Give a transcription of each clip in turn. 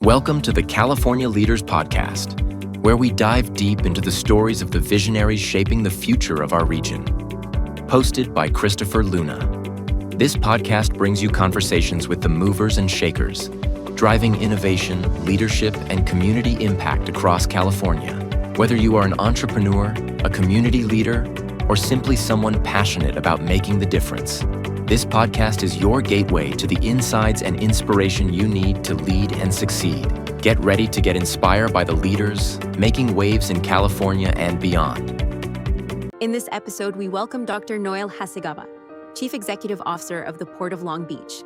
Welcome to the California Leaders Podcast, where we dive deep into the stories of the visionaries shaping the future of our region. Hosted by Christopher Luna. This podcast brings you conversations with the movers and shakers, driving innovation, leadership, and community impact across California. Whether you are an entrepreneur, a community leader, or simply someone passionate about making the difference, this podcast is your gateway to the insights and inspiration you need to lead and succeed. Get ready to get inspired by the leaders making waves in California and beyond. In this episode, we welcome Dr. Noel Hacegaba, Chief Executive Officer of the Port of Long Beach.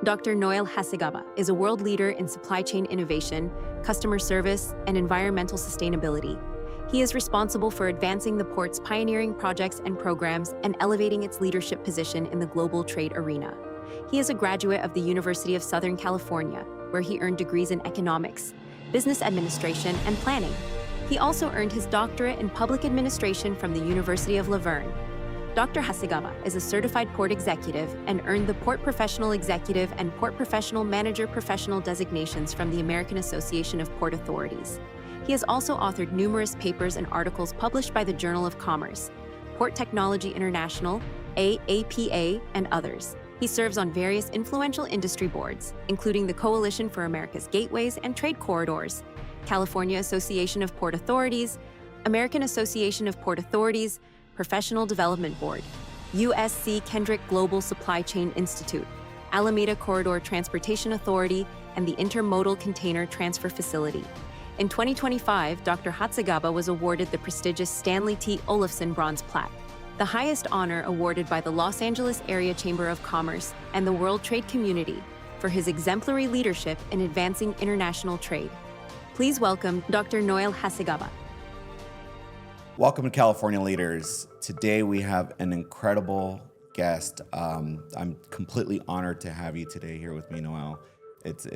Dr. Noel Hacegaba is a world leader in supply chain innovation, customer service, and environmental sustainability. He is responsible for advancing the port's pioneering projects and programs and elevating its leadership position in the global trade arena. He is a graduate of the University of Southern California, where he earned degrees in economics, business administration, and planning. He also earned his doctorate in public administration from the University of La Verne. Dr. Hacegaba is a certified port executive and earned the Port Professional Executive and Port Professional Manager Professional designations from the American Association of Port Authorities. He has also authored numerous papers and articles published by the Journal of Commerce, Port Technology International, AAPA, and others. He serves on various influential industry boards, including the Coalition for America's Gateways and Trade Corridors, California Association of Port Authorities, American Association of Port Authorities, Professional Development Board, USC Kendrick Global Supply Chain Institute, Alameda Corridor Transportation Authority, and the Intermodal Container Transfer Facility. In 2025, Dr. Hacegaba was awarded the prestigious Stanley T. Olafson Bronze Plaque, the highest honor awarded by the Los Angeles Area Chamber of Commerce and the World Trade Community for his exemplary leadership in advancing international trade. Please welcome Dr. Noel Hacegaba. Welcome to California Leaders. Today we have an incredible guest. I'm completely honored to have you today here with me, Noel. It's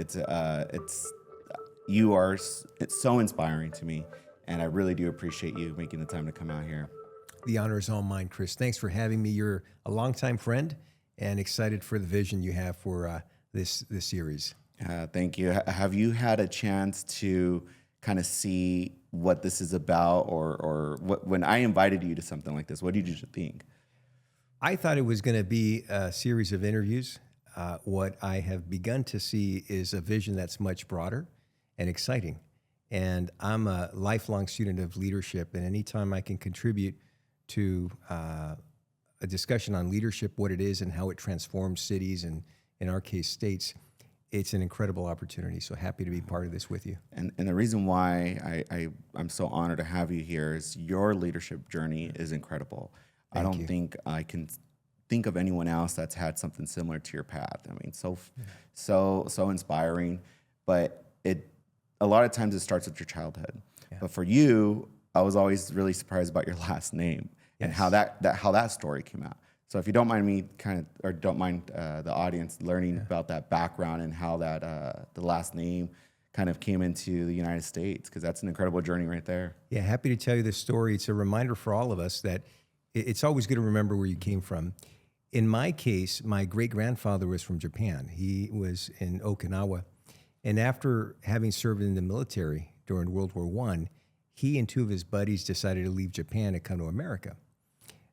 so inspiring to me, and I really do appreciate you making the time to come out here. The honor is all mine, Chris. Thanks for having me. You're a longtime friend, and excited for the vision you have for this series. Thank you. Have you had a chance to kind of see what this is about, or what, when I invited you to something like this, what did you think? I thought it was going to be a series of interviews. What I have begun to see is a vision that's much broader and exciting. And I'm a lifelong student of leadership, and anytime I can contribute to a discussion on leadership, what it is and how it transforms cities and, in our case, states, it's an incredible opportunity. So happy to be part of this with you. And the reason why I'm so honored to have you here is your leadership journey is incredible. I don't think I can think of anyone else that's had something similar to your path. I mean, so inspiring. But a lot of times it starts with your childhood. Yeah. But for you, I was always really surprised about your last name and how that story came out. So if you don't mind me don't mind the audience learning about that background and how that the last name kind of came into the United States, because that's an incredible journey right there. Yeah, happy to tell you this story. It's a reminder for all of us that it's always good to remember where you came from. In my case, my great-grandfather was from Japan. He was in Okinawa. And after having served in the military during World War I, he and two of his buddies decided to leave Japan and come to America.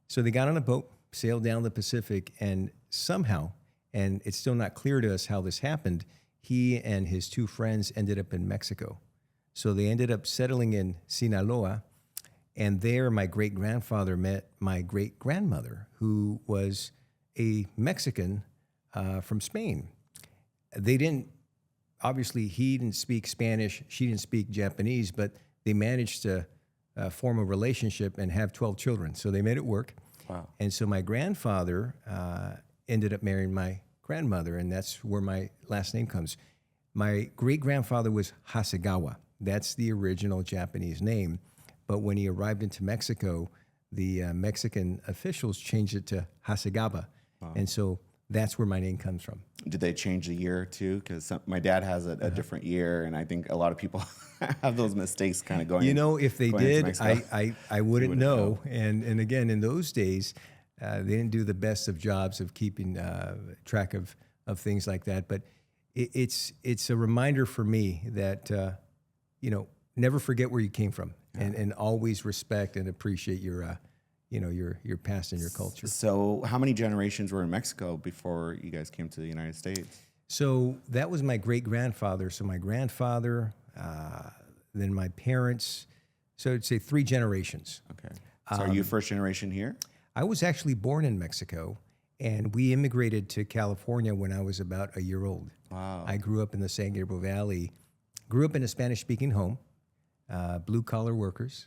So they got on a boat, sailed down the Pacific, and somehow, and it's still not clear to us how this happened, he and his two friends ended up in Mexico. So they ended up settling in Sinaloa, and there my great-grandfather met my great-grandmother, who was a Mexican from Spain. Obviously, he didn't speak Spanish, she didn't speak Japanese, but they managed to form a relationship and have 12 children. So they made it work. Wow. And so my grandfather ended up marrying my grandmother, and that's where my last name comes. My great-grandfather was Hasegawa. That's the original Japanese name. But when he arrived into Mexico, the Mexican officials changed it to Hacegaba. Wow. And so that's where my name comes from. Did they change the year too? Because my dad has a different year, and I think a lot of people have those mistakes kind of going. If they did, I wouldn't know. And again, in those days, they didn't do the best of jobs of keeping track of things like that. But it's a reminder for me that never forget where you came from, and always respect and appreciate your past and your culture. So how many generations were in Mexico before you guys came to the United States? So that was my great-grandfather. So my grandfather, then my parents. So I'd say 3 generations. Okay. So are you first generation here? I was actually born in Mexico, and we immigrated to California when I was about a year old. Wow. I grew up in the San Gabriel Valley, grew up in a Spanish-speaking home, blue-collar workers,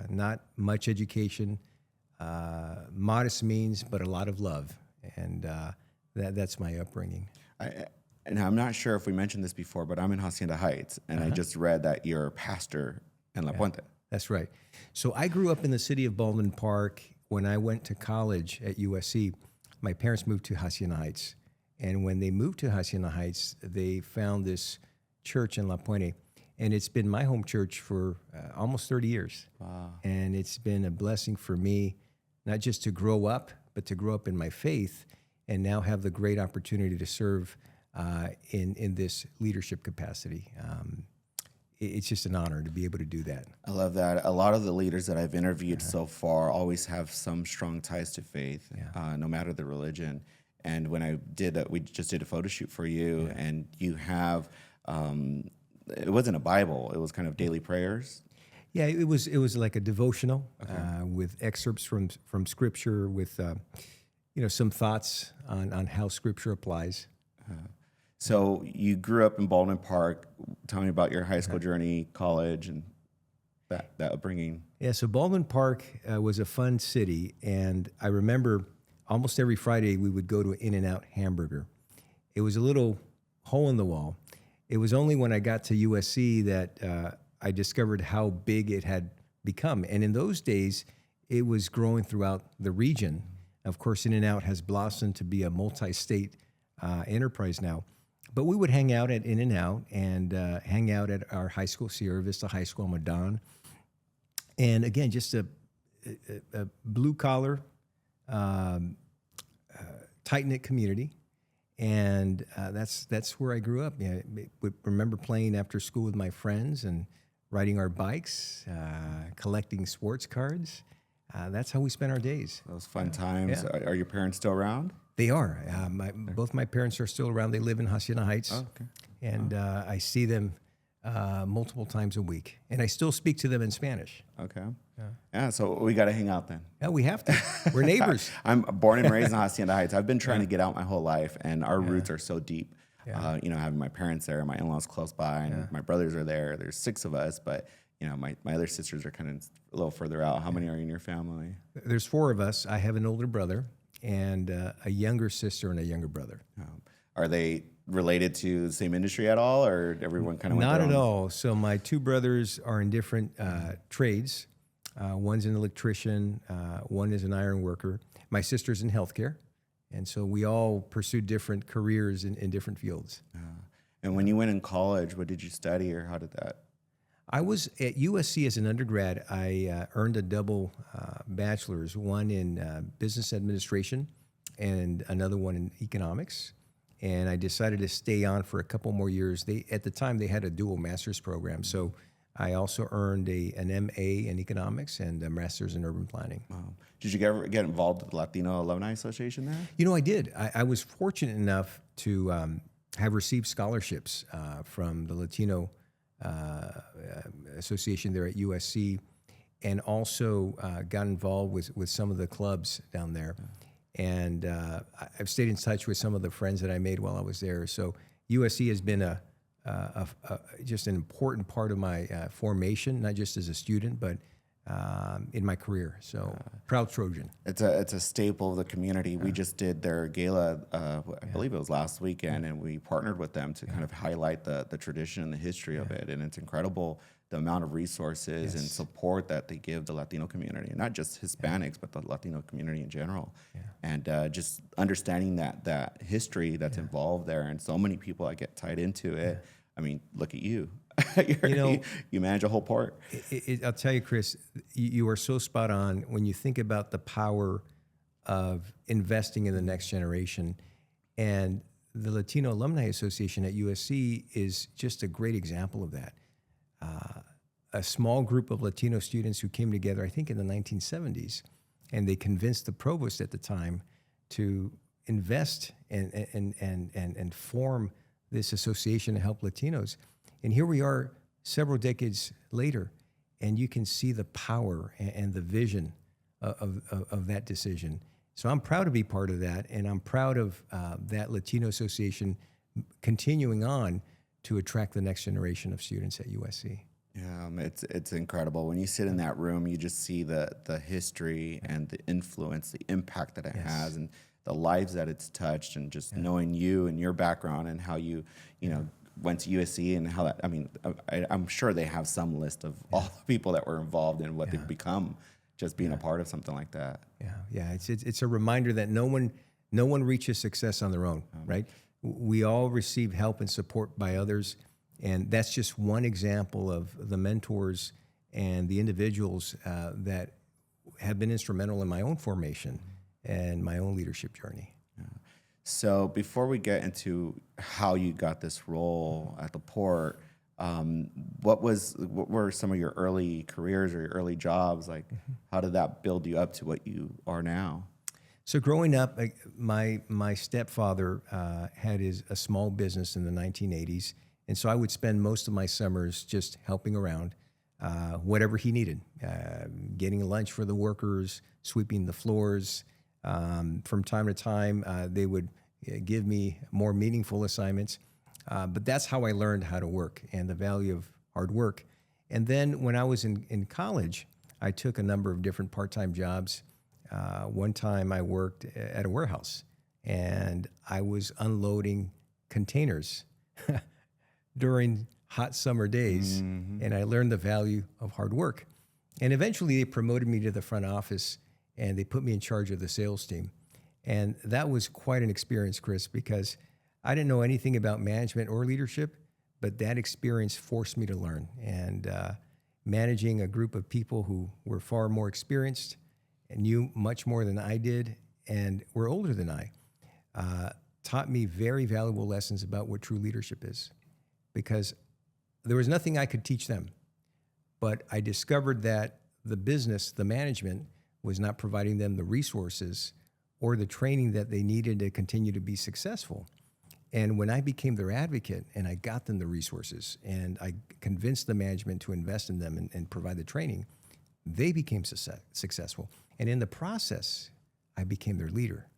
not much education, modest means, but a lot of love. And that's my upbringing. And I'm not sure if we mentioned this before, but I'm in Hacienda Heights, and I just read that you're a pastor in La Puente. That's right. So I grew up in the city of Baldwin Park. When I went to college at USC, my parents moved to Hacienda Heights. And when they moved to Hacienda Heights, they found this church in La Puente. And it's been my home church for almost 30 years. Wow. And it's been a blessing for me, not just to grow up, but to grow up in my faith and now have the great opportunity to serve in this leadership capacity. It's just an honor to be able to do that. I love that. A lot of the leaders that I've interviewed so far always have some strong ties to faith, no matter the religion. And when we just did a photo shoot for you, and you have, it wasn't a Bible, it was kind of daily prayers. Yeah, it was like a devotional with excerpts from Scripture, with some thoughts on how Scripture applies. So you grew up in Baldwin Park. Tell me about your high school journey, college, and that upbringing. Yeah, so Baldwin Park was a fun city, and I remember almost every Friday we would go to an In-N-Out hamburger. It was a little hole in the wall. It was only when I got to USC that I discovered how big it had become. And in those days, it was growing throughout the region. Of course, In-N-Out has blossomed to be a multi-state enterprise now. But we would hang out at In-N-Out and hang out at our high school, Sierra Vista High School, Madon. And again, just a blue-collar, tight-knit community. And that's where I grew up. I would remember playing after school with my friends and riding our bikes, collecting sports cards. That's how we spent our days. Those fun times. Yeah. Are your parents still around? They are. Both my parents are still around. They live in Hacienda Heights. Oh, okay. And I see them multiple times a week. And I still speak to them in Spanish. Okay. Yeah, so we got to hang out then. Yeah, we have to. We're neighbors. I'm born and raised in Hacienda Heights. I've been trying to get out my whole life, and our roots are so deep. Having my parents there, my in-laws close by, and my brothers are there. There's 6 of us, but my other sisters are kind of a little further out. How many are in your family? There's 4 of us. I have an older brother and a younger sister and a younger brother. Are they related to the same industry at all, or everyone kind of went Not their at own? all. So my 2 brothers are in different trades. One's an electrician. One is an iron worker. My sister's in healthcare. And so we all pursued different careers in different fields. And when you went in college, what did you study, or how did that? I was at USC as an undergrad. I earned a double bachelor's, one in business administration and another one in economics. And I decided to stay on for a couple more years. At the time, they had a dual master's program. So I also earned an MA in economics and a master's in urban planning. Wow. Did you ever get involved with the Latino Alumni Association there? I did. I was fortunate enough to have received scholarships from the Latino association there at USC, and also got involved with some of the clubs down there. And I've stayed in touch with some of the friends that I made while I was there. So USC has been just an important part of my formation, not just as a student, but in my career. So proud Trojan. It's a staple of the community. We just did their gala, I believe it was last weekend, and we partnered with them to kind of highlight the tradition and the history of it. And it's incredible the amount of resources and support that they give the Latino community, and not just Hispanics, but the Latino community in general. And just understanding that history that's involved there, and so many people that get tied into it. I mean, look at you. You manage a whole part. I'll tell you, Chris, you are so spot on when you think about the power of investing in the next generation. And the Latino Alumni Association at USC is just a great example of that. A small group of Latino students who came together, I think in the 1970s, and they convinced the provost at the time to invest and form this association to help Latinos. And here we are several decades later, and you can see the power and the vision of that decision. So I'm proud to be part of that, and I'm proud of that Latino Association continuing on to attract the next generation of students at USC. Yeah, it's incredible. When you sit in that room, you just see the history and the influence, the impact that it has, and the lives that it's touched, and just knowing you and your background and how you went to USC and how that. I mean, I'm sure they have some list of all the people that were involved in what they've become, just being a part of something like that. Yeah. It's a reminder that no one reaches success on their own, right? We all receive help and support by others. And that's just one example of the mentors and the individuals that have been instrumental in my own formation and my own leadership journey. Yeah. So before we get into how you got this role at the port, what were some of your early careers or your early jobs? Like, how did that build you up to what you are now? So growing up, my stepfather had a small business in the 1980s. And so I would spend most of my summers just helping around, whatever he needed, getting lunch for the workers, sweeping the floors. From time to time, they would give me more meaningful assignments. But that's how I learned how to work and the value of hard work. And then when I was in college, I took a number of different part-time jobs. One time I worked at a warehouse, and I was unloading containers during hot summer days, and I learned the value of hard work. And eventually they promoted me to the front office, and they put me in charge of the sales team. And that was quite an experience, Chris, because I didn't know anything about management or leadership, but that experience forced me to learn. And managing a group of people who were far more experienced and knew much more than I did and were older than I, taught me very valuable lessons about what true leadership is. Because there was nothing I could teach them. But I discovered that the business, the management, was not providing them the resources or the training that they needed to continue to be successful. And when I became their advocate and I got them the resources and I convinced the management to invest in them and provide the training, they became successful. And in the process, I became their leader.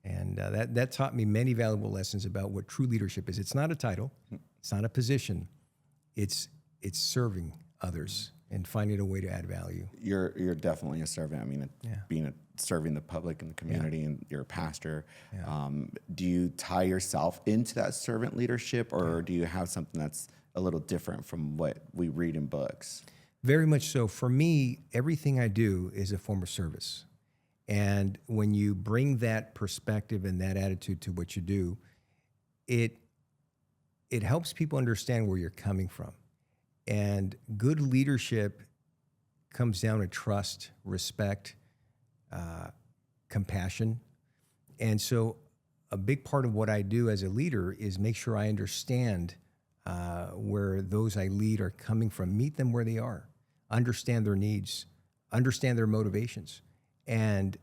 And that taught me many valuable lessons about what true leadership is. It's not a title. It's not a position. It's serving others and finding a way to add value. You're definitely a servant. I mean, serving the public and the community, and you're a pastor. Do you tie yourself into that servant leadership, or do you have something that's a little different from what we read in books? Very much so. For me, everything I do is a form of service. And when you bring that perspective and that attitude to what you do, it helps people understand where you're coming from. And good leadership comes down to trust, respect, compassion. And so a big part of what I do as a leader is make sure I understand where those I lead are coming from, meet them where they are, understand their needs, understand their motivations, and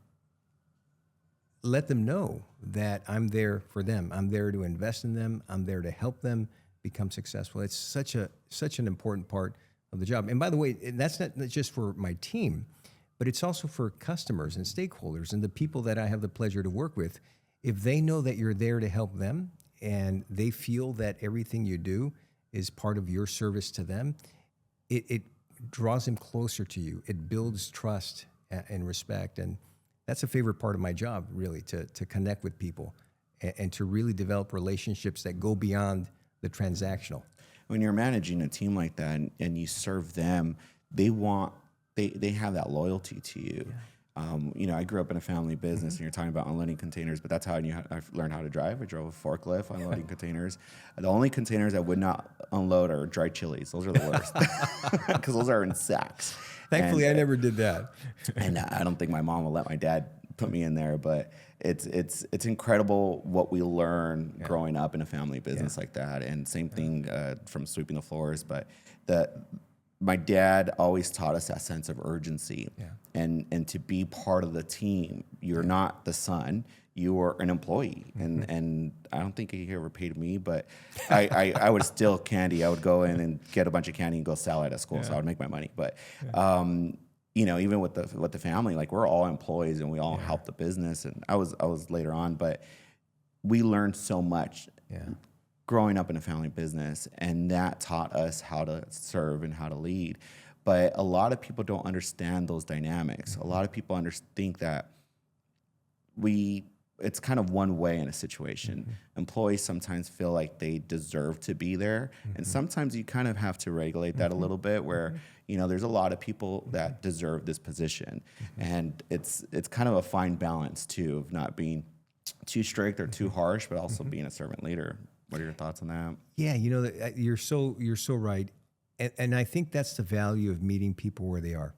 let them know that I'm there for them. I'm there to invest in them. I'm there to help them become successful. It's such an important part of the job. And by the way, that's not just for my team, but it's also for customers and stakeholders and the people that I have the pleasure to work with. If they know that you're there to help them and they feel that everything you do is part of your service to them, it draws them closer to you. It builds trust and respect. And that's a favorite part of my job, really, to connect with people and to really develop relationships that go beyond the transactional. When you're managing a team like that and you serve them, they have that loyalty to you. Yeah. I grew up in a family business, and you're talking about unloading containers, but that's how I learned how to drive. I drove a forklift unloading containers. The only containers I would not unload are dry chilies. Those are the worst because those are in sacks. Thankfully, I never did that. And I don't think my mom will let my dad put me in there, but it's incredible what we learn growing up in a family business like that. And same thing from sweeping the floors, but my dad always taught us that sense of urgency and to be part of the team. You're not the son, you are an employee. And I don't think he ever paid me, but I would steal candy. I would go in and get a bunch of candy and go sell it at school, so I would make my money. But you know, even with the family, like we're all employees and we all help the business. And I was later on, but we learned so much growing up in a family business, and that taught us how to serve and how to lead. But a lot of people don't understand those dynamics. A lot of people think that it's kind of one way in a situation. Employees sometimes feel like they deserve to be there. And sometimes you kind of have to regulate that a little bit where, you know, there's a lot of people that deserve this position. And it's kind of a fine balance too, of not being too strict or too harsh, but also being a servant leader. What are your thoughts on that? Yeah, you know, you're so right. And I think that's the value of meeting people where they are.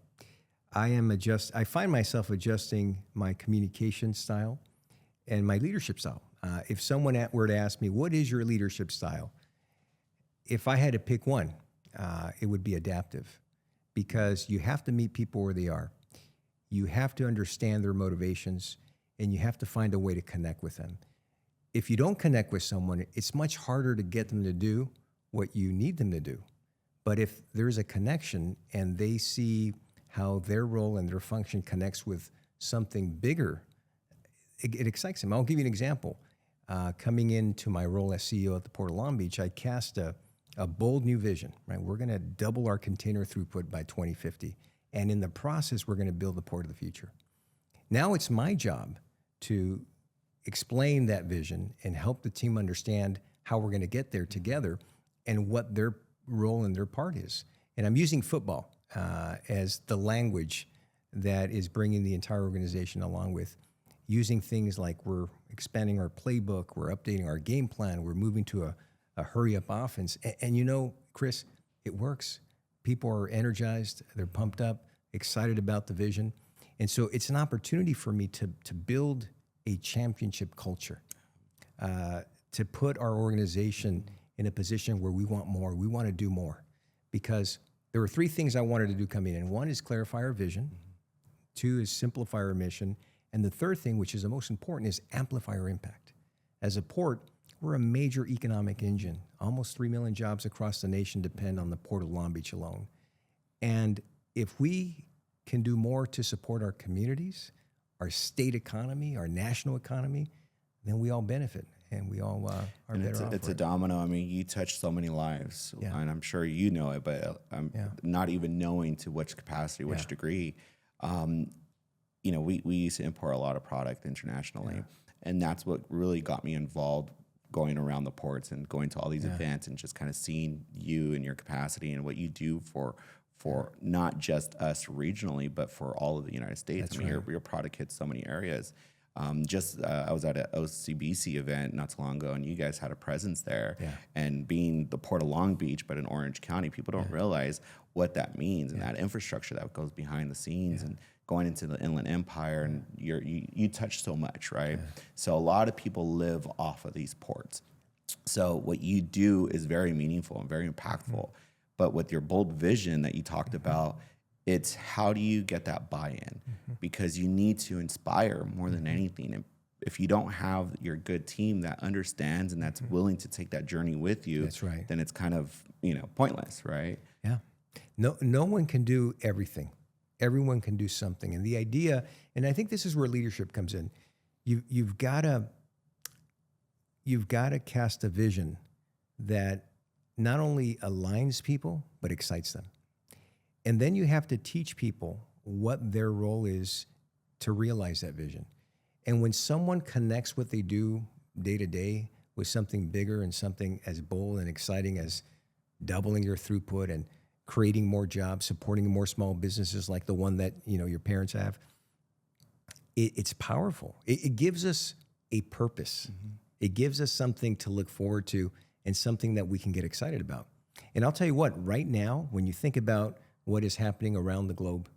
I find myself adjusting my communication style and my leadership style. If someone were to ask me, what is your leadership style? If I had to pick one, it would be adaptive, because you have to meet people where they are. You have to understand their motivations, and you have to find a way to connect with them. If you don't connect with someone, it's much harder to get them to do what you need them to do. But if there's a connection and they see how their role and their function connects with something bigger, it excites them. I'll give you an example. Coming into my role as CEO at the Port of Long Beach, I cast a bold new vision, right? We're going to double our container throughput by 2050. And in the process, we're going to build the port of the future. Now it's my job to explain that vision and help the team understand how we're going to get there together and what their role and their part is. And I'm using football as the language that is bringing the entire organization along with using things like we're expanding our playbook, we're updating our game plan, we're moving to a hurry-up offense. And you know, Chris, it works. People are energized, they're pumped up, excited about the vision. And so it's an opportunity for me to build a championship culture, to put our organization in a position where we want more, we want to do more. Because there were three things I wanted to do coming in. One is clarify our vision. Two is simplify our mission. And the third thing, which is the most important, is amplify our impact. As a port, we're a major economic engine. Almost 3 million jobs across the nation depend on the Port of Long Beach alone. And if we can do more to support our communities, our state economy, our national economy, then we all benefit and we all are better off. It's a domino. I mean, you touch so many lives, and I'm sure you know it, but not even knowing to which capacity, which degree. You know, we used to import a lot of product internationally, and that's what really got me involved going around the ports and going to all these events and just kind of seeing you and your capacity and what you do for not just us regionally, but for all of the United States. That's I mean, your product hits so many areas. I was at an OCBC event not too long ago, and you guys had a presence there. And being the Port of Long Beach, but in Orange County, people don't realize what that means and that infrastructure that goes behind the scenes and going into the Inland Empire. And you touch so much, right? So a lot of people live off of these ports. So what you do is very meaningful and very impactful. But with your bold vision that you talked about, it's how do you get that buy-in? Because you need to inspire more than anything. And if you don't have your good team that understands and that's willing to take that journey with you, then it's kind of, pointless, right? Yeah. No one can do everything. Everyone can do something. And the idea, and I think this is where leadership comes in. You've got to cast a vision that not only aligns people, but excites them. And then you have to teach people what their role is to realize that vision. And when someone connects what they do day to day with something bigger and something as bold and exciting as doubling your throughput and creating more jobs, supporting more small businesses like the one that your parents have, it's powerful. It gives us a purpose. It gives us something to look forward to and something that we can get excited about. And I'll tell you what, right now, when you think about what is happening around the globe,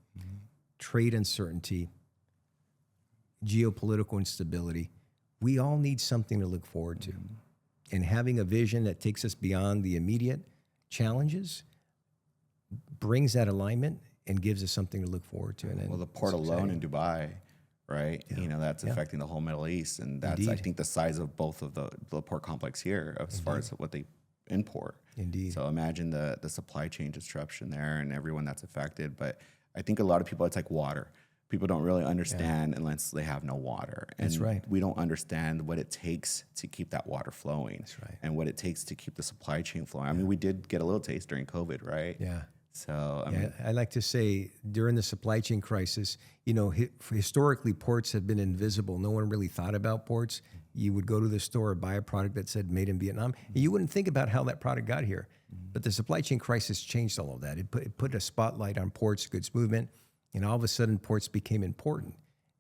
trade uncertainty, geopolitical instability, we all need something to look forward to. And having a vision that takes us beyond the immediate challenges brings that alignment and gives us something to look forward to. And well, the port alone in Dubai, right? Yeah. That's affecting the whole Middle East. And that's, Indeed. I think, the size of both of the port complex here as Indeed. Far as what they import. Indeed. So imagine the supply chain disruption there and everyone that's affected. But I think a lot of people, it's like water. People don't really understand unless they have no water. And That's right. we don't understand what it takes to keep that water flowing. That's right. And what it takes to keep the supply chain flowing. I mean, we did get a little taste during COVID, right? Yeah. So, I mean, I like to say during the supply chain crisis, historically ports have been invisible. No one really thought about ports. You would go to the store, buy a product that said made in Vietnam, and you wouldn't think about how that product got here. But the supply chain crisis changed all of that. It put a spotlight on ports, goods movement, and all of a sudden ports became important.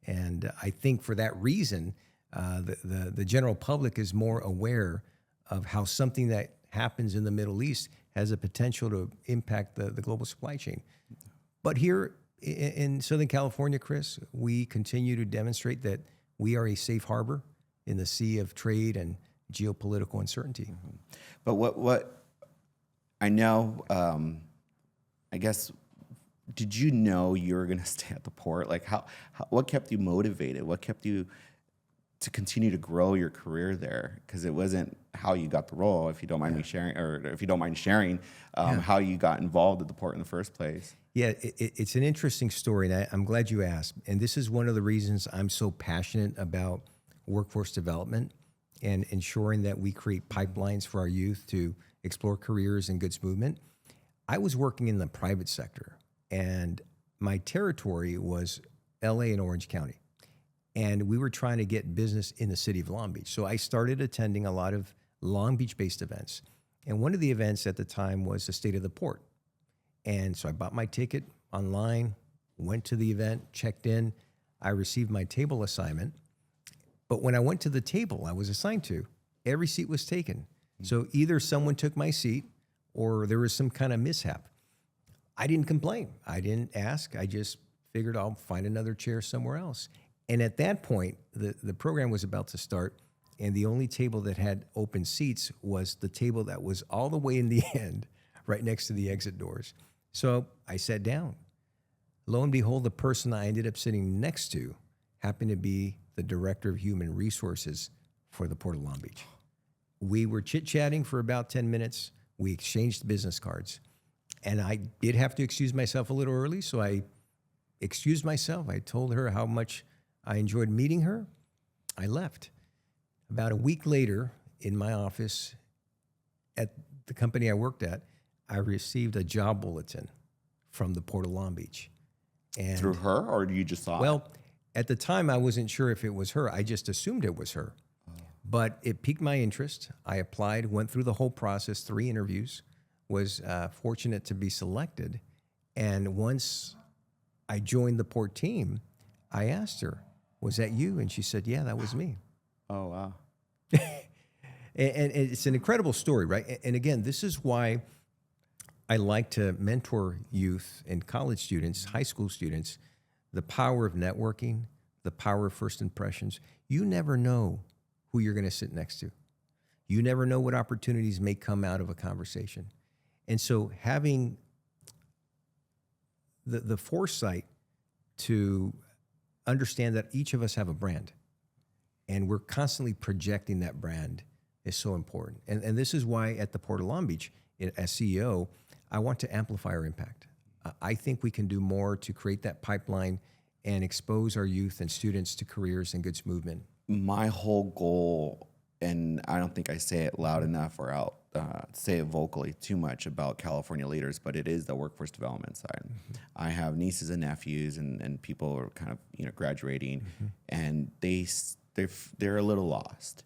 And I think for that reason, the general public is more aware of how something that happens in the Middle East has a potential to impact the global supply chain. But here in Southern California, Chris, we continue to demonstrate that we are a safe harbor in the sea of trade and geopolitical uncertainty. But what I know, I guess, did you know you were going to stay at the port? Like, what kept you motivated? What kept you to continue to grow your career there? Because it wasn't how you got the role, if you don't mind me sharing, or if you don't mind sharing how you got involved at the port in the first place. Yeah, it's an interesting story, and I'm glad you asked. And this is one of the reasons I'm so passionate about workforce development and ensuring that we create pipelines for our youth to explore careers and goods movement. I was working in the private sector, and my territory was LA and Orange County. And we were trying to get business in the city of Long Beach. So I started attending a lot of Long Beach-based events. And one of the events at the time was the State of the Port. And so I bought my ticket online, went to the event, checked in. I received my table assignment. But when I went to the table I was assigned to, every seat was taken. So either someone took my seat or there was some kind of mishap. I didn't complain. I didn't ask. I just figured I'll find another chair somewhere else. And at that point, the program was about to start, and the only table that had open seats was the table that was all the way in the end, right next to the exit doors. So I sat down. Lo and behold, the person I ended up sitting next to happened to be the Director of Human Resources for the Port of Long Beach. We were chit-chatting for about 10 minutes. We exchanged business cards. And I did have to excuse myself a little early, so I excused myself. I told her how much I enjoyed meeting her. I left. About a week later, in my office at the company I worked at, I received a job bulletin from the Port of Long Beach. And through her, or you just saw it? Well, at the time, I wasn't sure if it was her. I just assumed it was her. But it piqued my interest. I applied, went through the whole process, 3 interviews, was fortunate to be selected. And once I joined the port team, I asked her, "Was that you?" And she said, "Yeah, that was me." Oh, wow. And it's an incredible story, right? And again, this is why I like to mentor youth and college students, high school students, the power of networking, the power of first impressions. You never know who you're going to sit next to. You never know what opportunities may come out of a conversation. And so having the foresight to understand that each of us have a brand and we're constantly projecting that brand is so important. And this is why at the Port of Long Beach, as CEO, I want to amplify our impact. I think we can do more to create that pipeline and expose our youth and students to careers and goods movement. My whole goal, and I don't think I say it loud enough or say it vocally too much about California leaders, but it is the workforce development side. Mm-hmm. I have nieces and nephews and people are kind of graduating, and they're a little lost.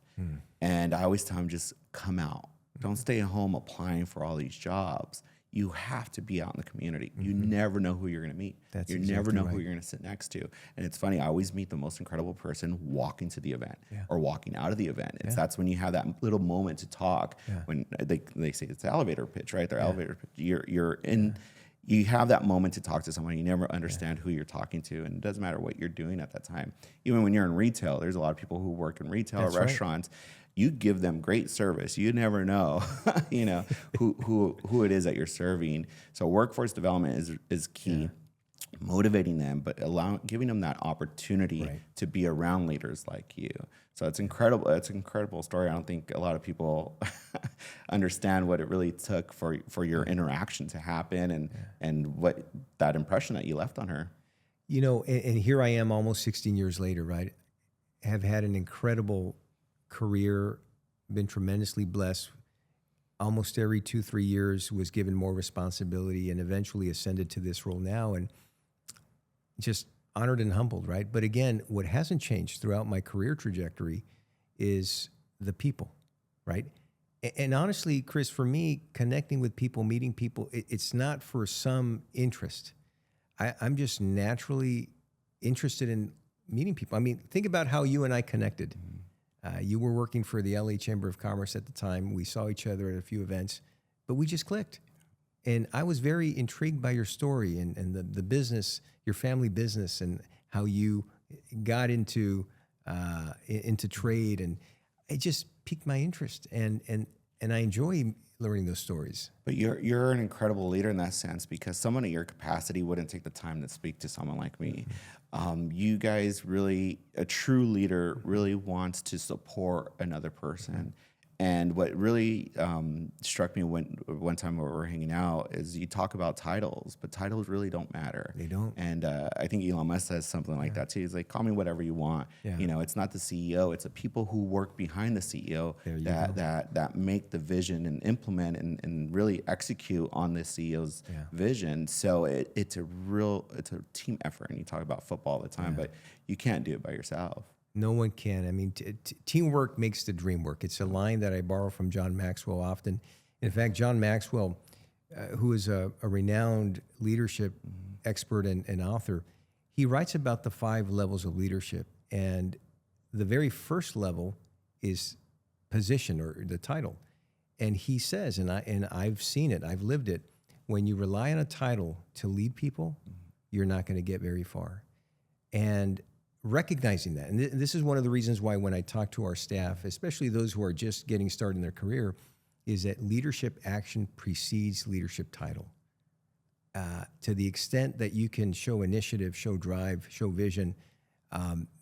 And I always tell them, just come out. Don't stay at home applying for all these jobs. You have to be out in the community. You never know who you're going to meet. You never know who you're going to sit next to. And it's funny, I always meet the most incredible person walking to the event or walking out of the event. That's when you have that little moment to talk. When they say it's the elevator pitch, right? Their elevator pitch. You're in. you have that moment to talk to someone. You never understand who you're talking to, and it doesn't matter what you're doing at that time. Even when you're in retail, there's a lot of people who work in retail or restaurants. You give them great service. You never know, who it is that you're serving. So workforce development is key. Motivating them, but giving them that opportunity to be around leaders like you. So it's incredible. It's an incredible story. I don't think a lot of people understand what it really took for your interaction to happen and what that impression that you left on her. And here I am almost 16 years later, right? Have had an incredible career, been tremendously blessed. Almost every 2-3 years was given more responsibility and eventually ascended to this role now. And just honored and humbled, right? But again, what hasn't changed throughout my career trajectory is the people, right? And honestly, Chris, for me, connecting with people, meeting people, it's not for some interest. I'm just naturally interested in meeting people. I mean, think about how you and I connected. You were working for the LA Chamber of Commerce at the time. We saw each other at a few events, but we just clicked. And I was very intrigued by your story and the business, your family business, and how you got into trade, and it just piqued my interest. And I enjoy learning those stories. But you're an incredible leader in that sense, because someone at your capacity wouldn't take the time to speak to someone like me. You guys really, a true leader really wants to support another person. And what really struck me one time when we were hanging out is you talk about titles, but titles really don't matter. They don't. And I think Elon Musk says something like that too. He's like, call me whatever you want. Yeah. It's not the CEO. It's the people who work behind the CEO that make the vision and implement and really execute on the CEO's vision. So it's a team effort. And you talk about football all the time, but you can't do it by yourself. No one can. I mean, teamwork makes the dream work. It's a line that I borrow from John Maxwell often. In fact, John Maxwell, who is a renowned leadership expert and author, he writes about the 5 levels of leadership. And the very first level is position, or the title. And he says, and I've seen it, I've lived it, when you rely on a title to lead people, you're not going to get very far. And recognizing that, and this is one of the reasons why when I talk to our staff, especially those who are just getting started in their career, is that leadership action precedes leadership title. To the extent that you can show initiative, show drive, show vision,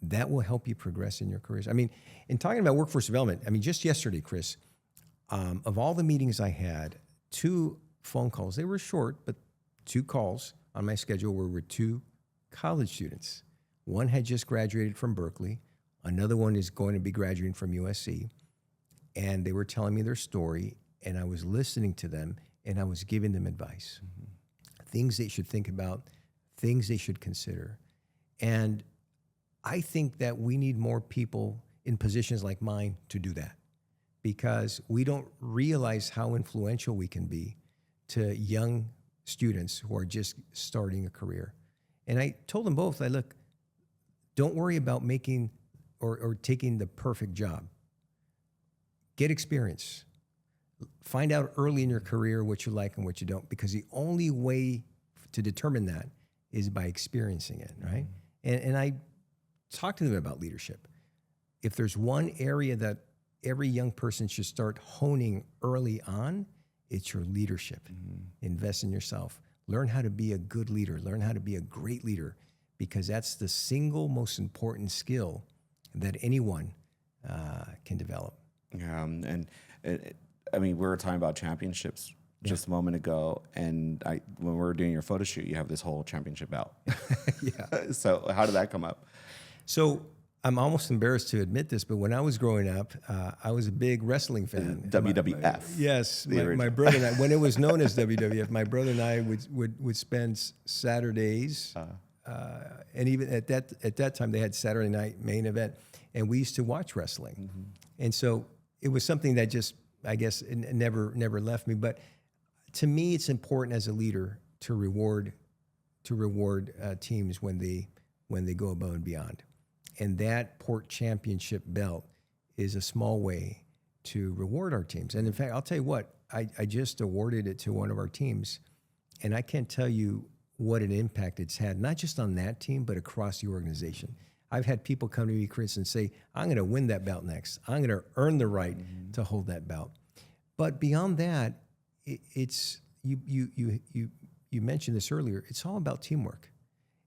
that will help you progress in your careers. I mean, in talking about workforce development, I mean, just yesterday, Chris, of all the meetings I had, 2 phone calls, they were short, but 2 calls on my schedule were with 2 college students. One had just graduated from Berkeley. Another one is going to be graduating from USC. And they were telling me their story, and I was listening to them, and I was giving them advice. Things they should think about, things they should consider. And I think that we need more people in positions like mine to do that, because we don't realize how influential we can be to young students who are just starting a career. And I told them both, look, don't worry about making or taking the perfect job. Get experience. Find out early in your career what you like and what you don't, because the only way to determine that is by experiencing it, right? And I talked to them about leadership. If there's one area that every young person should start honing early on, it's your leadership. Invest in yourself. Learn how to be a good leader. Learn how to be a great leader, because that's the single most important skill that anyone can develop. Yeah, and I mean, we were talking about championships just a moment ago, and when we were doing your photo shoot, you have this whole championship belt. So how did that come up? So I'm almost embarrassed to admit this, but when I was growing up, I was a big wrestling fan. WWF. Yes, my brother and I, when it was known as WWF, my brother and I would spend Saturdays, and even at that time they had Saturday night main event, and we used to watch wrestling, and so it was something that just, I guess, it never left me. But to me, it's important as a leader to reward teams when they go above and beyond. And that Port Championship belt is a small way to reward our teams. And in fact, I'll tell you what, I just awarded it to one of our teams, And I can't tell you what an impact it's had, not just on that team, but across the organization. I've had people come to me, Chris, and say, I'm going to win that belt next. I'm going to earn the right to hold that belt. But beyond that, it's you mentioned this earlier, it's all about teamwork.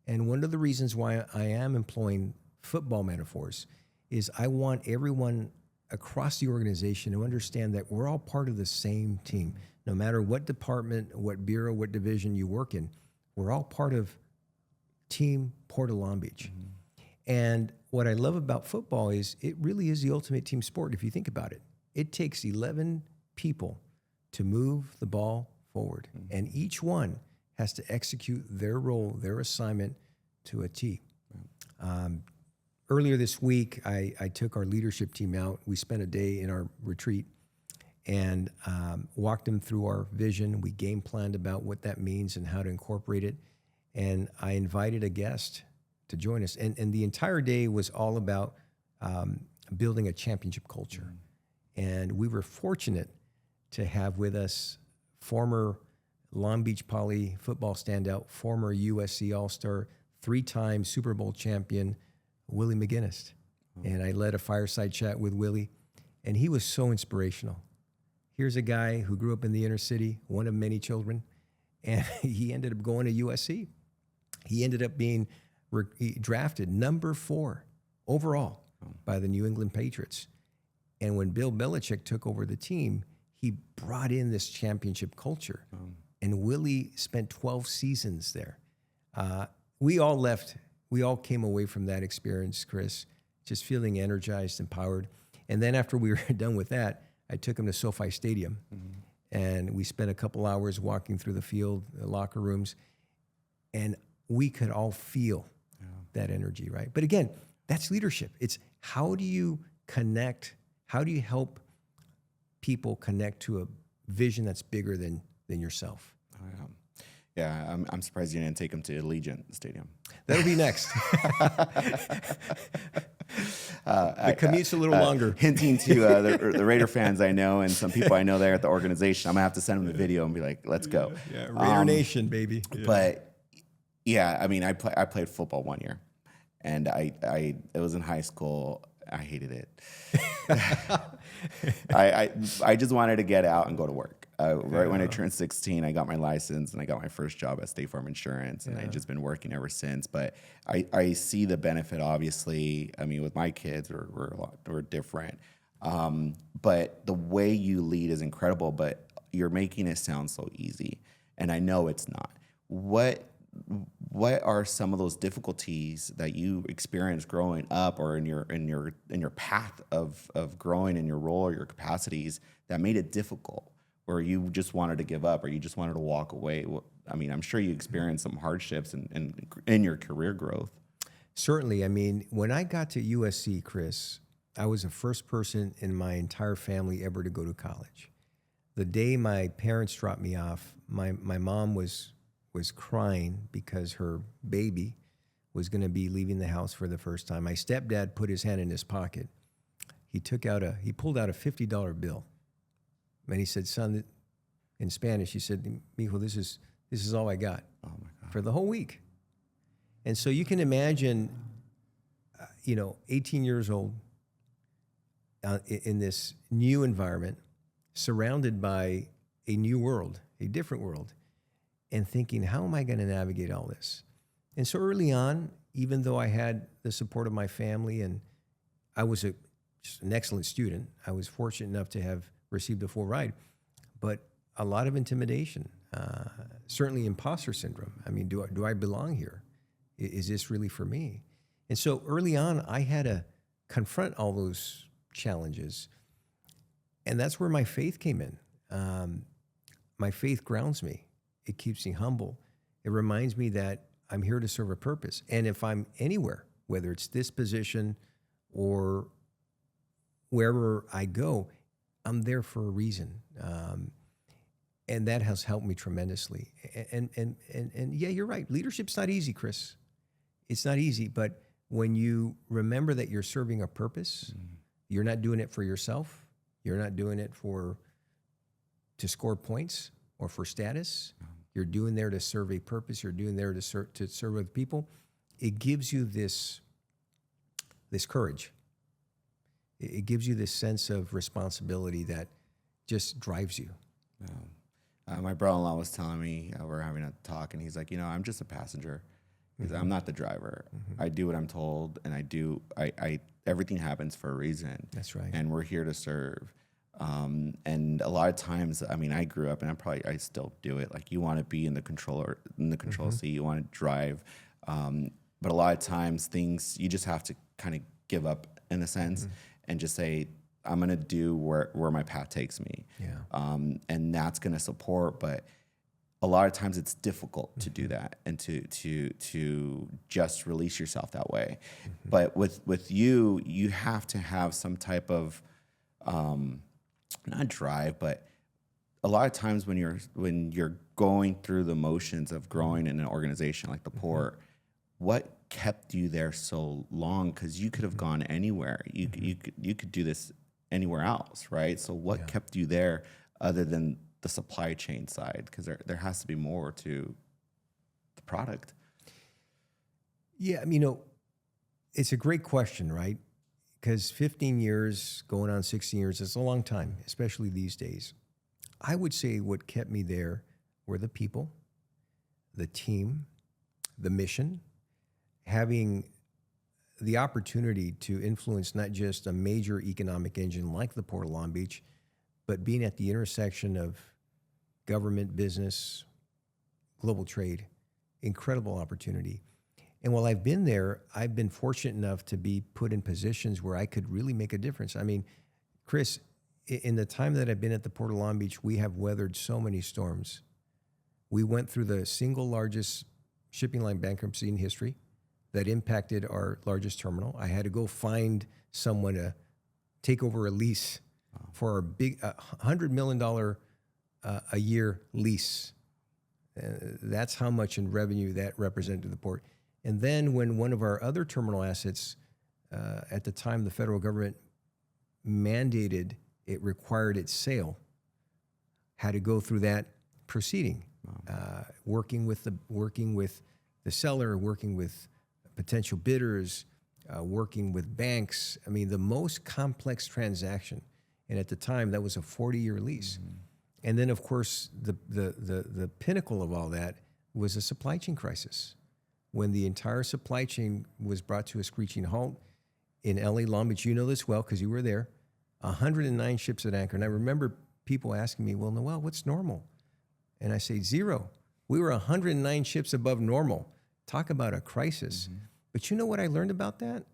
And one of the reasons why I am employing football metaphors is I want everyone across the organization to understand that we're all part of the same team. No matter what department, what bureau, what division you work in, we're all part of Team Port of Long Beach. And what I love about football is it really is the ultimate team sport if you think about it. It takes 11 people to move the ball forward, and each one has to execute their role, their assignment to a T. Earlier this week, I took our leadership team out. We spent a day in our retreat and walked them through our vision. We game planned about what that means and how to incorporate it. And I invited a guest to join us. And the entire day was all about building a championship culture. And we were fortunate to have with us former Long Beach Poly football standout, former USC All-Star, 3-time Super Bowl champion, Willie McGinnis. And I led a fireside chat with Willie, and he was so inspirational. Here's a guy who grew up in the inner city, one of many children, and he ended up going to USC. He ended up being drafted number 4 overall by the New England Patriots. And when Bill Belichick took over the team, he brought in this championship culture. And Willie spent 12 seasons there. We all came away from that experience, Chris, just feeling energized, empowered. And then after we were done with that, I took him to SoFi Stadium, and we spent a couple hours walking through the field, the locker rooms, and we could all feel that energy, right? But again, that's leadership. It's how do you connect? How do you help people connect to a vision that's bigger than yourself? Oh, yeah. I'm surprised you didn't take him to Allegiant Stadium. That'll be next. The commute's a little longer. Hinting to the Raider fans I know and some people I know there at the organization, I'm going to have to send them the video and be like, let's go. Yeah, Raider Nation, baby. Yeah. But, yeah, I mean, I played football one year, and it was in high school. I hated it. I just wanted to get out and go to work. Right when I turned 16, I got my license and I got my first job at State Farm Insurance, and I've just been working ever since. But I see the benefit, obviously. I mean, with my kids, we're different. But the way you lead is incredible, but you're making it sound so easy. And I know it's not. What are some of those difficulties that you experienced growing up, or in your path of growing in your role or your capacities, that made it difficult, or you just wanted to give up, or you just wanted to walk away? I mean, I'm sure you experienced some hardships in your career growth. Certainly. I mean, when I got to USC, Chris, I was the first person in my entire family ever to go to college. The day my parents dropped me off, my mom was crying because her baby was going to be leaving the house for the first time. My stepdad put his hand in his pocket. He pulled out a $50 bill, and he said, "Son," in Spanish, he said, "Mijo, this is all I got for the whole week." And so you can imagine, 18 years old in this new environment, surrounded by a new world, a different world, and thinking, how am I going to navigate all this? And so early on, even though I had the support of my family and I was just an excellent student, I was fortunate enough to have received a full ride, but a lot of intimidation, certainly imposter syndrome. I mean, do I belong here? Is this really for me? And so early on, I had to confront all those challenges. And that's where my faith came in. My faith grounds me. It keeps me humble. It reminds me that I'm here to serve a purpose. And if I'm anywhere, whether it's this position or wherever I go, I'm there for a reason. And that has helped me tremendously. And yeah, you're right. Leadership's not easy, Chris. It's not easy. But when you remember that you're serving a purpose, you're not doing it for yourself. You're not doing it to score points or for status. You're doing there to serve a purpose. You're doing there to serve other people. It gives you this courage. It gives you this sense of responsibility that just drives you. My brother-in-law was telling me, we're having a talk, and he's like, I'm just a passenger. I'm not the driver. I do what I'm told, and I everything happens for a reason. That's right. And we're here to serve. And a lot of times, I grew up, and I still do it. Like, you want to be in the control seat, you want to drive. But a lot of times things, you just have to kind of give up in a sense and just say, I'm going to do where my path takes me. Yeah. And that's going to support, but a lot of times it's difficult to do that and to just release yourself that way. But with you have to have some type of, not drive, but a lot of times when you're going through the motions of growing in an organization like the Port, what kept you there so long? Because you could have gone anywhere. You could do this anywhere else, right? So what kept you there other than the supply chain side? Because there has to be more to the product. Yeah, it's a great question, right? Because 15 years, going on 16 years, is a long time, especially these days. I would say what kept me there were the people, the team, the mission, having the opportunity to influence not just a major economic engine like the Port of Long Beach, but being at the intersection of government, business, global trade. Incredible opportunity. And while I've been there, I've been fortunate enough to be put in positions where I could really make a difference. Chris, in the time that I've been at the Port of Long Beach, we have weathered so many storms. We went through the single largest shipping line bankruptcy in history that impacted our largest terminal. I had to go find someone to take over a lease for our big $100 million a year lease. That's how much in revenue that represented to the port. And then when one of our other terminal assets, at the time the federal government mandated it required its sale, had to go through that proceeding, working with the seller, working with potential bidders, working with banks. The most complex transaction. And at the time, that was a 40-year lease. And then, of course, the pinnacle of all that was a supply chain crisis. When the entire supply chain was brought to a screeching halt in LA, Long Beach, you know this well because you were there, 109 ships at anchor. And I remember people asking me, well, Noel, what's normal? And I say, 0. We were 109 ships above normal. Talk about a crisis. But you know what I learned about that?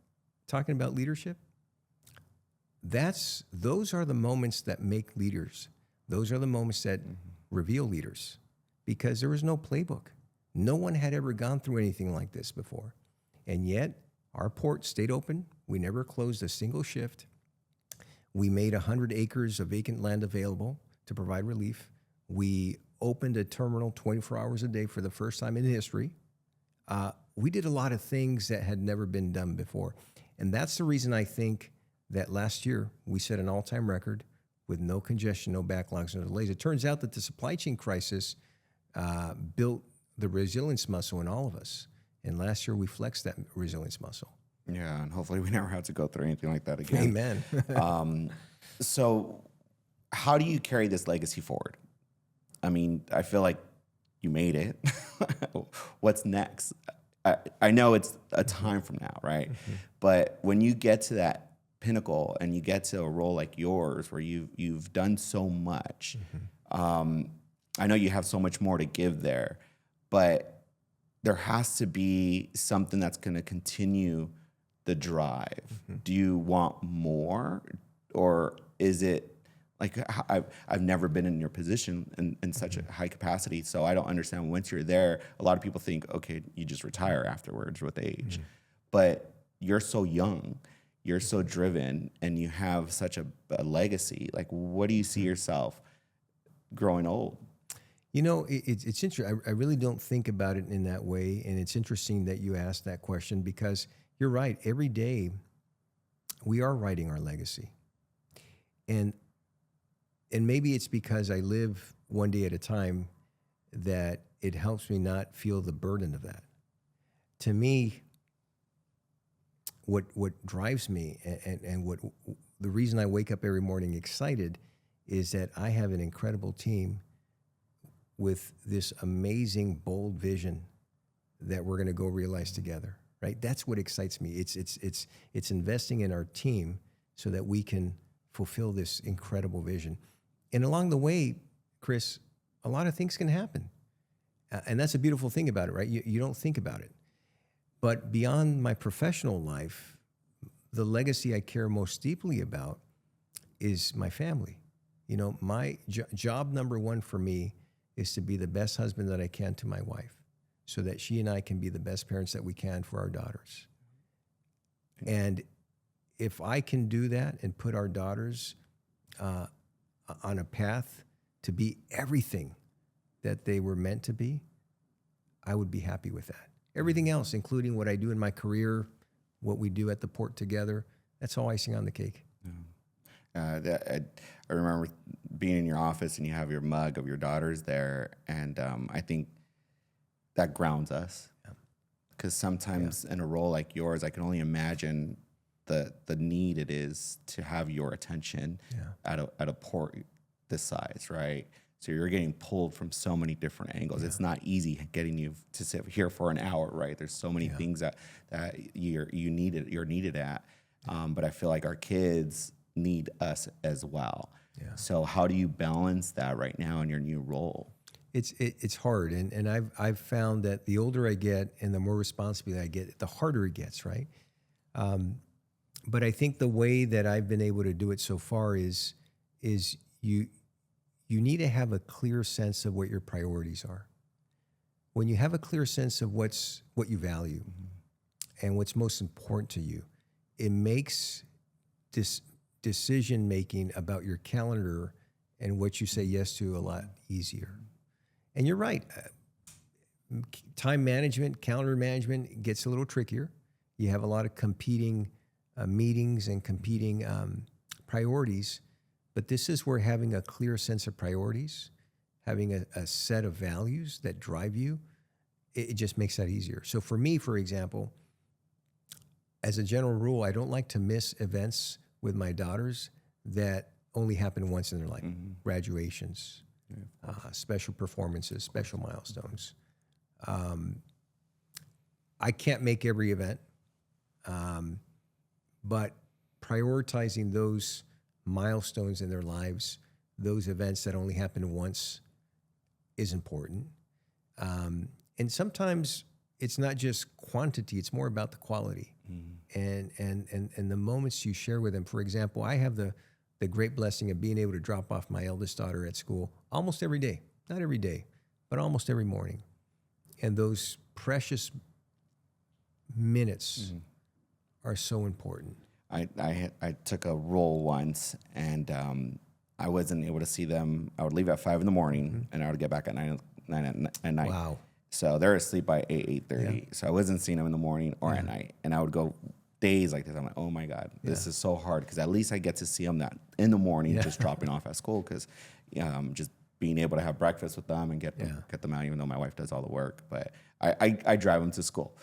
Talking about leadership? Those are the moments that make leaders. Those are the moments that reveal leaders, because there was no playbook. No one had ever gone through anything like this before. And yet, our port stayed open. We never closed a single shift. We made 100 acres of vacant land available to provide relief. We opened a terminal 24 hours a day for the first time in history. We did a lot of things that had never been done before. And that's the reason I think that last year we set an all-time record with no congestion, no backlogs, no delays. It turns out that the supply chain crisis built the resilience muscle in all of us. And last year we flexed that resilience muscle. Yeah, and hopefully we never have to go through anything like that again. Amen. So how do you carry this legacy forward? I feel like you made it. What's next? I know it's a time from now, right? But when you get to that pinnacle and you get to a role like yours where you've done so much, I know you have so much more to give there, but there has to be something that's going to continue the drive. Do you want more, or is it like I've never been in your position in such a high capacity, so I don't understand. Once you're there, a lot of people think, okay, you just retire afterwards with age, but you're so young, you're so driven, and you have such a legacy. Like, what do you see yourself growing old? It's interesting. I really don't think about it in that way, and it's interesting that you asked that question, because you're right. Every day, we are writing our legacy, and maybe it's because I live one day at a time that it helps me not feel the burden of that. To me, what drives me and what the reason I wake up every morning excited is that I have an incredible team with this amazing, bold vision that we're going to go realize together, right? That's what excites me. It's investing in our team so that we can fulfill this incredible vision. And along the way, Chris, a lot of things can happen. And that's a beautiful thing about it, right? You don't think about it. But beyond my professional life, the legacy I care most deeply about is my family. You know, my job number one for me is to be the best husband that I can to my wife so that she and I can be the best parents that we can for our daughters. And if I can do that and put our daughters on a path to be everything that they were meant to be, I would be happy with that. Everything else, including what I do in my career, what we do at the port together, that's all icing on the cake. I remember being in your office and you have your mug of your daughters there, and I think that grounds us. Because sometimes in a role like yours, I can only imagine the need it is to have your attention at a port this size, right? So you're getting pulled from so many different angles. It's not easy getting you to sit here for an hour, right? There's so many things that you're needed at. But I feel like our kids need us as well. So how do you balance that right now in your new role? It's hard, and I've found that the older I get and the more responsibility I get, the harder it gets, right? But I think the way that I've been able to do it so far is you need to have a clear sense of what your priorities are. When you have a clear sense of what you value and what's most important to you, it makes this decision making about your calendar and what you say yes to a lot easier. And you're right. Time management, calendar management gets a little trickier. You have a lot of competing meetings and competing priorities. But this is where having a clear sense of priorities, having a set of values that drive you, it just makes that easier. So for me, for example, as a general rule, I don't like to miss events with my daughters that only happen once in their life. Graduations, special performances, special milestones. I can't make every event, but prioritizing those milestones in their lives, those events that only happen once, is important. And sometimes it's not just quantity, it's more about the quality and the moments you share with them. For example, I have the great blessing of being able to drop off my eldest daughter at school almost every day. Not every day, but almost every morning. And those precious minutes are so important. I took a role once, and I wasn't able to see them. I would leave at 5 a.m, and I would get back at 9 at night. Wow. So they're asleep by 8:30. So I wasn't seeing them in the morning or at night. And I would go days like this. I'm like, oh my God, this is so hard, because at least I get to see them that in the morning, just dropping off at school, because just being able to have breakfast with them and get them out, even though my wife does all the work. But I drive them to school.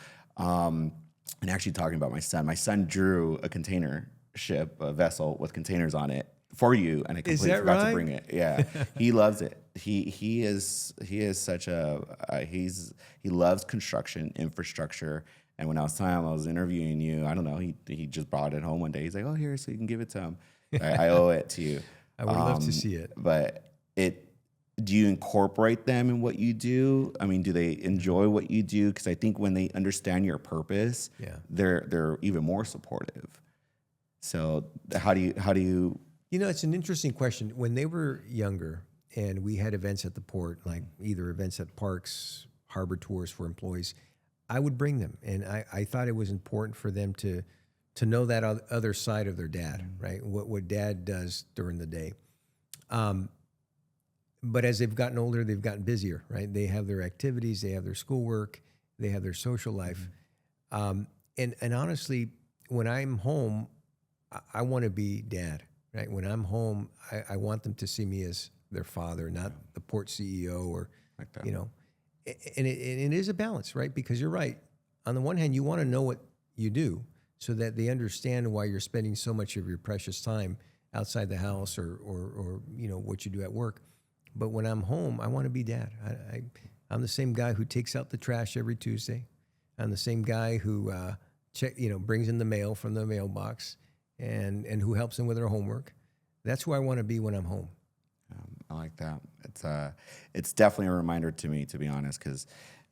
And actually, talking about my son drew a container ship, a vessel with containers on it for you, and I completely forgot to bring it. Yeah, he loves it. He is such a he loves construction, infrastructure. And when I was telling him I was interviewing you, I don't know, he just brought it home one day. He's like, oh, here, so you can give it to him. I owe it to you. I would love to see it. But do you incorporate them in what you do? I mean, do they enjoy what you do? Because I think when they understand your purpose, they're even more supportive. So how do you? You know, it's an interesting question. When they were younger and we had events at the port, like either events at parks, harbor tours for employees, I would bring them. And I thought it was important for them to know that other side of their dad, right? What dad does during the day. But as they've gotten older, they've gotten busier, right? They have their activities, they have their schoolwork, they have their social life. And honestly, when I'm home, I want to be dad, right? When I'm home, I want them to see me as their father, not the port CEO or, like that. And it is a balance, right? Because you're right. On the one hand, you want to know what you do so that they understand why you're spending so much of your precious time outside the house or what you do at work. But when I'm home, I want to be dad. I'm the same guy who takes out the trash every Tuesday. I'm the same guy who brings in the mail from the mailbox and who helps them with their homework. That's who I want to be when I'm home. I like that. It's definitely a reminder to me, to be honest, because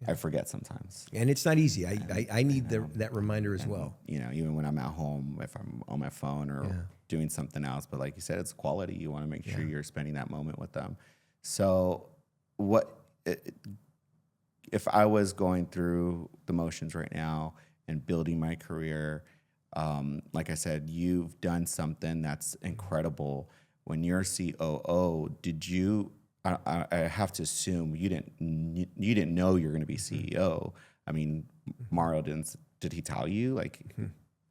I forget sometimes. And it's not easy. I need that reminder as well. Even when I'm at home, if I'm on my phone or doing something else. But like you said, it's quality. You want to make sure you're spending that moment with them. So if I was going through the motions right now and building my career, like I said, you've done something that's incredible. When you're COO, did you? I have to assume you didn't know you're going to be CEO. I mean, Mario didn't. Did he tell you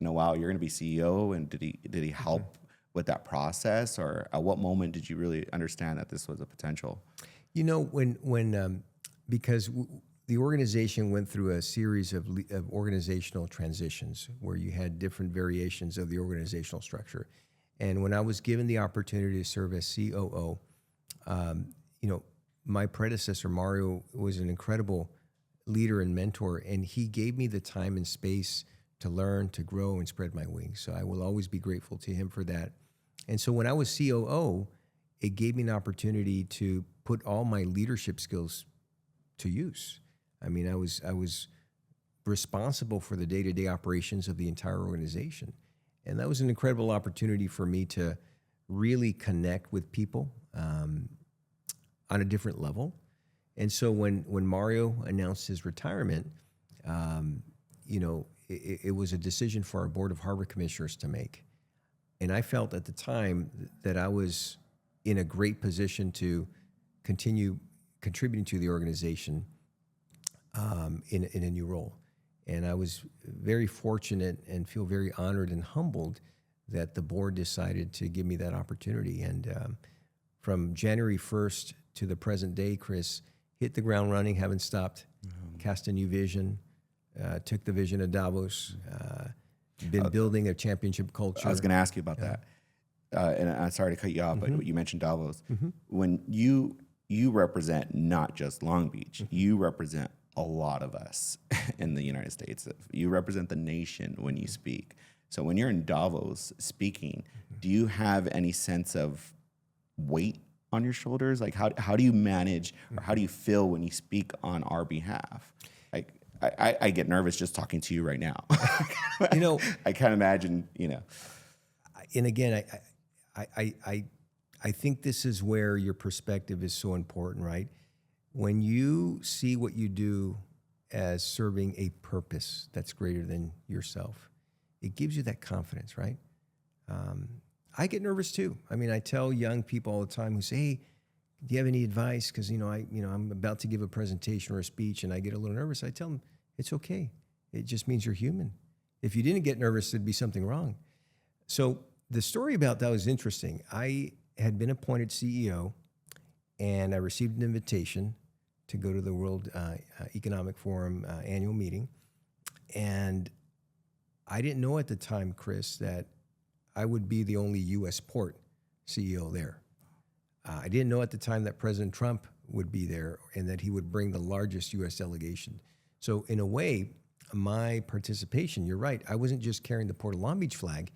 Noel, you're going to be CEO? And did he help with that process, or at what moment did you really understand that this was a potential? Because the organization went through a series of organizational transitions where you had different variations of the organizational structure. And when I was given the opportunity to serve as COO, my predecessor, Mario, was an incredible leader and mentor, and he gave me the time and space to learn, to grow, and spread my wings. So I will always be grateful to him for that. And so when I was COO, it gave me an opportunity to put all my leadership skills to use. I mean, I was responsible for the day-to-day operations of the entire organization. And that was an incredible opportunity for me to really connect with people on a different level. And so when Mario announced his retirement, it was a decision for our board of harbor commissioners to make. And I felt at the time that I was in a great position to continue contributing to the organization in a new role. And I was very fortunate and feel very honored and humbled that the board decided to give me that opportunity. And from January 1st to the present day, Chris, hit the ground running, haven't stopped, cast a new vision, took the vision of Davos, been building a championship culture. I was going to ask you about that. And I'm sorry to cut you off, but you mentioned Davos. When you represent not just Long Beach, you represent a lot of us in the United States. You represent the nation when you speak. So when you're in Davos speaking, do you have any sense of weight on your shoulders? Like how do you manage, or how do you feel when you speak on our behalf? Like I get nervous just talking to you right now. I can't imagine, And again, I think this is where your perspective is so important, right? When you see what you do as serving a purpose that's greater than yourself, it gives you that confidence, right? I get nervous too. I mean, I tell young people all the time who say, "Hey, do you have any advice?" Because I'm about to give a presentation or a speech, and I get a little nervous. I tell them, "It's okay. It just means you're human. If you didn't get nervous, there'd be something wrong." So the story about that was interesting. I had been appointed CEO, and I received an invitation to go to the World Economic Forum annual meeting. And I didn't know at the time, Chris, that I would be the only U.S. port CEO there. I didn't know at the time that President Trump would be there and that he would bring the largest U.S. delegation. So in a way, my participation, you're right, I wasn't just carrying the Port of Long Beach flag,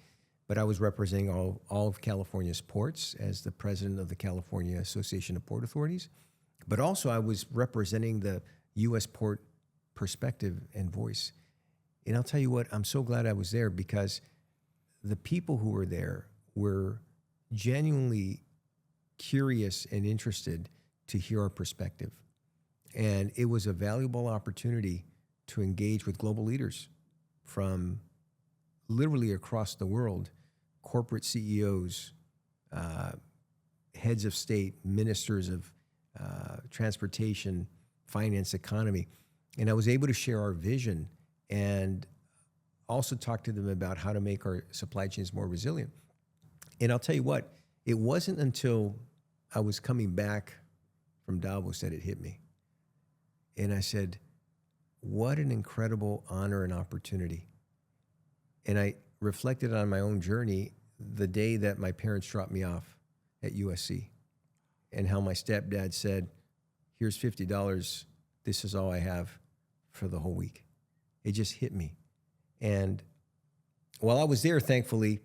but I was representing all of California's ports as the president of the California Association of Port Authorities. But also I was representing the U.S. port perspective and voice. And I'll tell you what, I'm so glad I was there, because the people who were there were genuinely curious and interested to hear our perspective. And it was a valuable opportunity to engage with global leaders from literally across the world, corporate CEOs, heads of state, ministers of transportation, finance, economy. And I was able to share our vision and also talk to them about how to make our supply chains more resilient. And I'll tell you what, it wasn't until I was coming back from Davos that it hit me. And I said, what an incredible honor and opportunity. And I reflected on my own journey the day that my parents dropped me off at USC, and how my stepdad said, here's $50. This is all I have for the whole week. It just hit me. And while I was there, thankfully,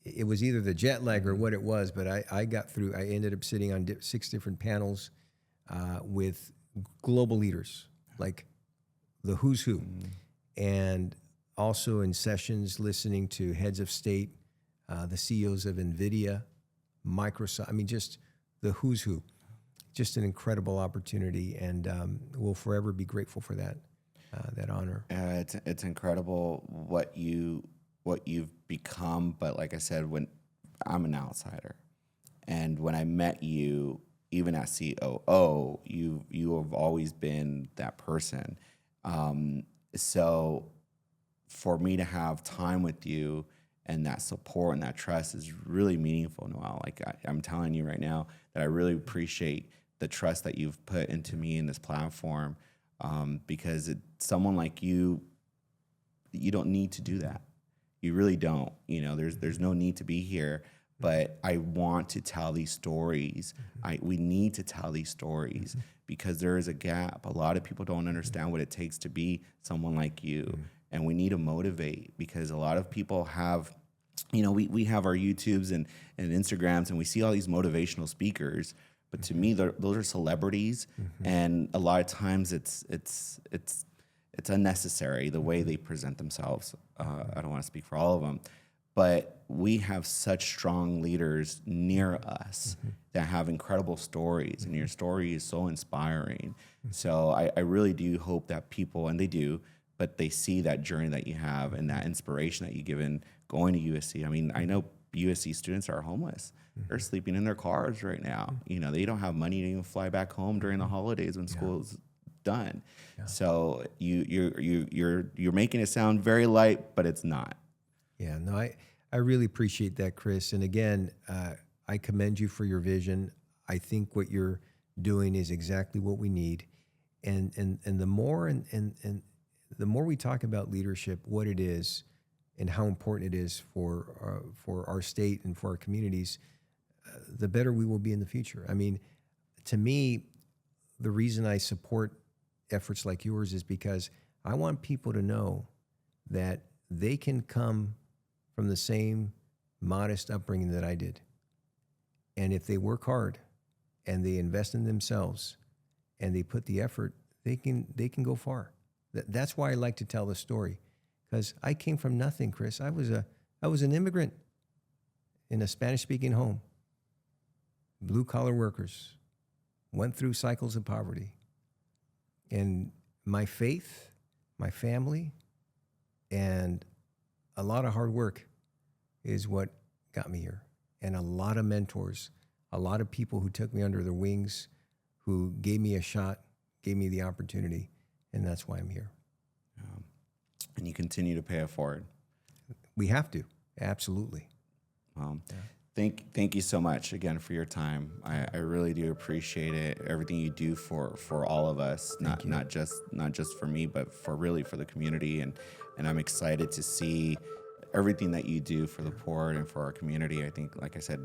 it was either the jet lag or what it was, but I got through. I ended up sitting on 6 different panels with global leaders, like the who's who, and also in sessions listening to heads of state, the CEOs of NVIDIA, Microsoft, I mean, just the who's who. Just an incredible opportunity, and we'll forever be grateful for that honor. It's incredible what you've become, but like I said, when I'm an outsider, and when I met you, even as COO, you have always been that person. So for me to have time with you and that support and that trust is really meaningful, Noel. Like I'm telling you right now that I really appreciate the trust that you've put into me in this platform, because someone like you don't need to do that. You really don't. You know, there's no need to be here. But I want to tell these stories. We need to tell these stories because there is a gap. A lot of people don't understand what it takes to be someone like you. And we need to motivate, because a lot of people have, you know, we have our YouTubes and Instagrams, and we see all these motivational speakers. But to me, those are celebrities, and a lot of times it's unnecessary the way they present themselves. I don't want to speak for all of them, but we have such strong leaders near us that have incredible stories, and your story is so inspiring. So I really do hope that people, and they do, but they see that journey that you have and that inspiration that you give in going to USC. I mean, I know USC students are homeless. They're sleeping in their cars right now. You know, they don't have money to even fly back home during the holidays when school's done. So you're making it sound very light, but it's not. Yeah, no, I really appreciate that, Chris. And again, I commend you for your vision. I think what you're doing is exactly what we need. And the more and the more we talk about leadership, what it is, and how important it is for our state and for our communities, the better we will be in the future. I mean, to me, the reason I support efforts like yours is because I want people to know that they can come from the same modest upbringing that I did. And if they work hard and they invest in themselves and they put the effort, they can go far. That's why I like to tell the story, because I came from nothing, Chris. I was an immigrant in a Spanish-speaking home. Blue-collar workers, went through cycles of poverty. And my faith, my family, and a lot of hard work is what got me here. And a lot of mentors, a lot of people who took me under their wings, who gave me a shot, gave me the opportunity, and that's why I'm here. And you continue to pay it forward. We have to, absolutely. Thank you so much again for your time. I really do appreciate it. Everything you do for all of us, not just for me, but for the community. And I'm excited to see everything that you do for the poor and for our community. I think, like I said,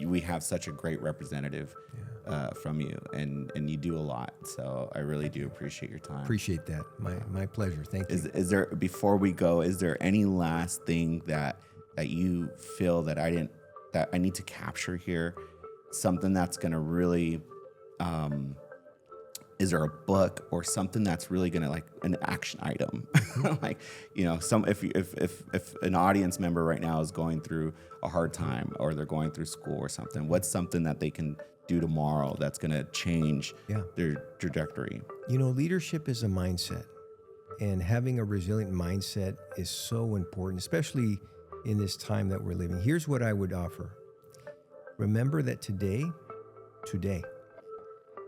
we have such a great representative from you, and you do a lot. So I really do appreciate your time. Appreciate that. My pleasure. Thank you. Is there, before we go, is there any last thing that you feel that I need to capture here? Something that's going to really, is there a book or something that's really going to, like, an action item? Like, you know, if an audience member right now is going through a hard time, or they're going through school or something, what's something that they can do tomorrow that's going to change their trajectory? You know, leadership is a mindset, and having a resilient mindset is so important, especially in this time that we're living. Here's what I would offer. Remember that today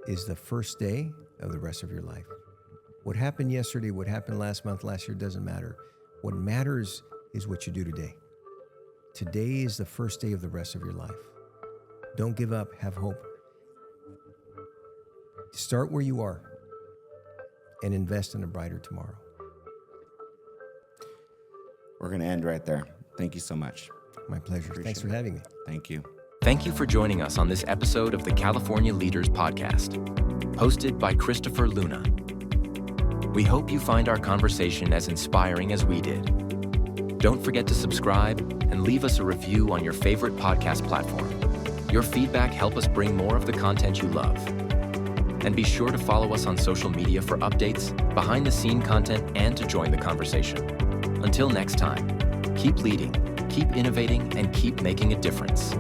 is the first day of the rest of your life. What happened yesterday, what happened last month, last year, doesn't matter. What matters is what you do today. Today is the first day of the rest of your life. Don't give up, have hope. Start where you are. and invest in a brighter tomorrow. We're going to end right there. Thank you so much. My pleasure. Thanks for it. having me. Thank you. Thank you for joining us on this episode of the California Leaders Podcast, hosted by Christopher Luna. We hope you find our conversation as inspiring as we did. Don't forget to subscribe and leave us a review on your favorite podcast platform. Your feedback helps us bring more of the content you love. And be sure to follow us on social media for updates, behind-the-scene content, and to join the conversation. Until next time, keep leading, keep innovating, and keep making a difference.